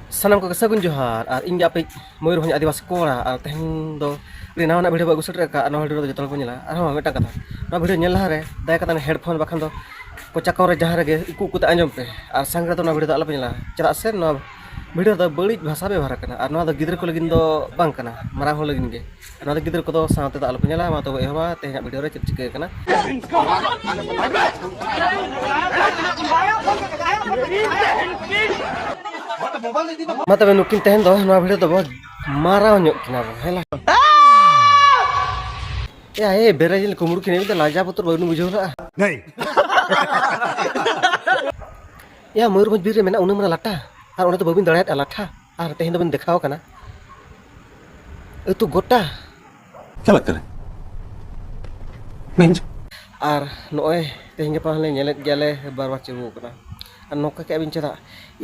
Sanam ko sagun johar ar inga pe moyur hanya adiwas kora ar tehen do rina na video bagus reka no video do jotol ko nyela ar ho meta kata no video nyela hare daya kata headphone bakhan do ko chakor re jahar ge iku ku ta anjom pe ar sangra do no video do ala pe nyela chara se no video do balik bhasa ବ୍ୟବହାର kana ar no do gidre ko lagin do bang kana marang ho lagin ge no do gidre ko do saute do ala pe nyela ma to ehwa tehnya video re chik kana mata menukin tehen do no video do marah nyok kina bo hela ya berajil kumur kini itu laja putur baru bujur lah ya moyur boj bir mena unang mana lata ar ona to babin darat alatha ar tehen do bin dekhaw kana itu gota क्या बात कर रहे हैं ar noe tehen ge pahle nyelet gale barbar cebu kana ar nokka ke abin cera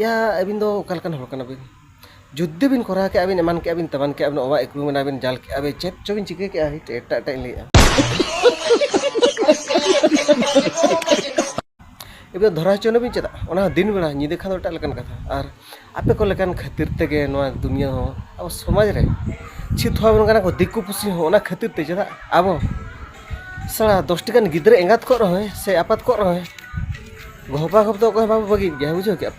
ya abin do kalkan hol kana bin जुद्ध बिन कोरा के अबिन एमान के अबिन तबान के अबिन ओवा एकु मना बिन जाल के अबे चेत चोबिन चिके के आही टेटा टा ले एबे धरा चोनो बिन चेता ओना दिन बेला निदे खान टा लकन कथा आर आपे को लकन खातिर तेगे नोआ दुनिया हो अब समाज रे छित होबन कना को दिकु पुसी हो ओना खातिर ते चेता अब सड़ा 10 टका गिदरे एंगात को रहे से आपात को रहे घोपा घोप तो को बाबू बगी गे बुझो के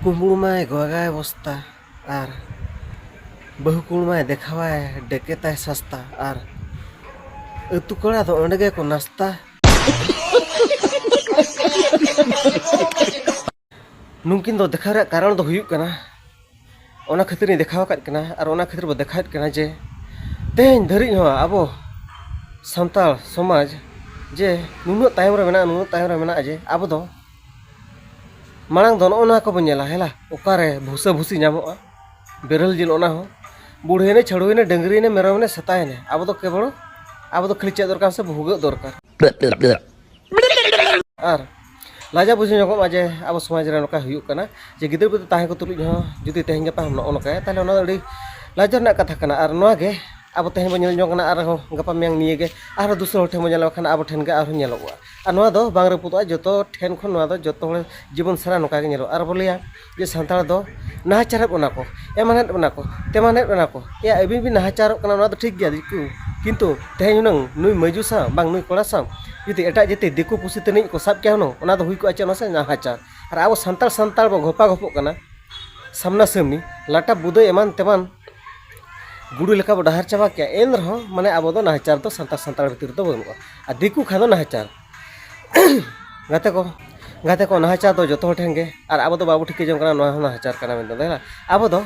कुम्बुड़ माय गोगाय बस्ता आर बहुकुड़ माय देखावाय डेकेताय सस्ता आर अतु कड़ा तो ओंडे को नास्ता नुकिन दो देखा रे कारण दो हुयुक कना ओना खातिर नि देखाव काट कना आर ओना खातिर बो देखायत कना जे तेन धरि हो आबो संताल समाज जे नुनु तायम रे मेना जे आबो दो मांग दो ओना को बनेला हेला ओकारे भूसा भूसी नामोआ बेरल जिल ओना हो बुढ़े ने छड़ुई ने डंगरी ने मेरम ने सताय ने आबो दो केवल आबो दो खिलचे दरकार से भुग दरकार आर लाजा बुझे जको माजे आबो समाज रे नका हुयुक कना जे गिदर बद ताहे को तुलुज हो जुदी तेहें गपा हम नका ताले ओना अडी लाजा ना कथा कना आर नोआ गे अब तेहें बन जो कना आर हो गपा मेंग निये गे आर दूसरा ठे मजल खान अब ठेन गे आर नेलोआ आर नोआ दो बांग रपुतो जतो ठेन खन नोआ दो जतो जीवन सारा नका गे नेलो आर बोलिया जे संताल दो नाहाचार ओना को एमानेत ओना को तेमानेत ओना को या अबिन बिन नाहाचार कना नोआ दो ठीक गया दिकु किंतु तेहें नंग नुई मजू सा बांग नुई कोड़ा सा जुदी एटा जेते दिकु पुसी तनिक को सब क्या हनो ओना दो हुई को आचे नसे नाहाचार आर अब संताल बो घोपा घोपो कना सामना सामनी लाटा बुदे एमान तेमान गुडू लेका बो डहार चाबा क्या एन रहो माने अब दो नाहाचार दो संताल भितर दो बनुआ आ दिकु खादो नाहाचार गाते को नाहाचार दो जतो ठेंगे आर अब दो बाबू ठिके जम कना नोआ नाहाचार कना मेन दो अब दो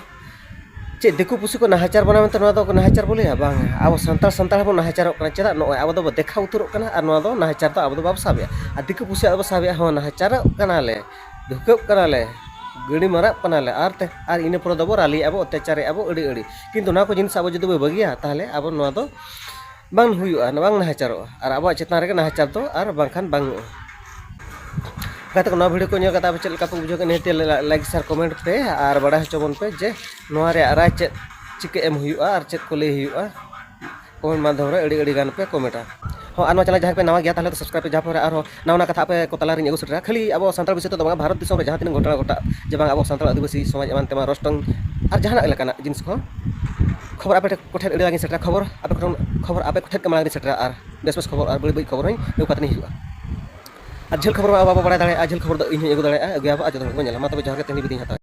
चे दिकु पुसी को नाहाचार बना मेन नोआ दो नाहाचार बोले बांग अब संताल बो नाहाचार कना चेदा नो अब दो देखा उतरो कना आर नोआ दो नाहाचार दो अब दो बाबू साबे आ दिकु पुसी अब साबे हो नाहाचार कना ले धुकप कना ले गड़ी मारा पनाले आरते आर इने पर दबो राली अब अत्याचार अब अड़ी अड़ी किंतु ना को जिनिस अब जदि बगिया ताहले अब नोआ दो बांग हुयुआ बांग नाहाचारो आर अब चेतना रे नाहाचार दो आर बांखान बांग गाते को नोआ वीडियो को कता अब चलका पे बुझो के नेते लाइक शेयर कमेंट पे आर बड़ा हचोबन पे जे नोआ रे आरा चे चिके एम हुयुआ आर चेत को ले हुयुआ कमेंट माध्यम रे अड़ी अड़ी गान पे कमेंटा हो आनो चैनल जहाँ पे नवा गया ताहले तो सब्सक्राइब पे जहाँ पर आरो नवा कथा पे को तलारिन एगु सेटरा खाली अब सानताल विषय तो बांगा भारत दिसम रे जहाँ तीन घटना घटा जे बांगा अब सानताल आदिवासी समाज एमान तेमा रोस्टंग आर जहाना इलाकाना जिनिस को खबर आपे कोठे अड़ी लागिन सेटरा खबर आपे कोठे के मालागिन सेटरा आर बेस बेस खबर आर बड़ी बड़ी खबर हई एगु कतनी हिजुआ आर झेल खबर अब बड़ा दाड़े आ झेल खबर दो इन एगु दाड़े आ गया आ जतो को नेला मा तबे जहाँ के तेनी बिदिन हता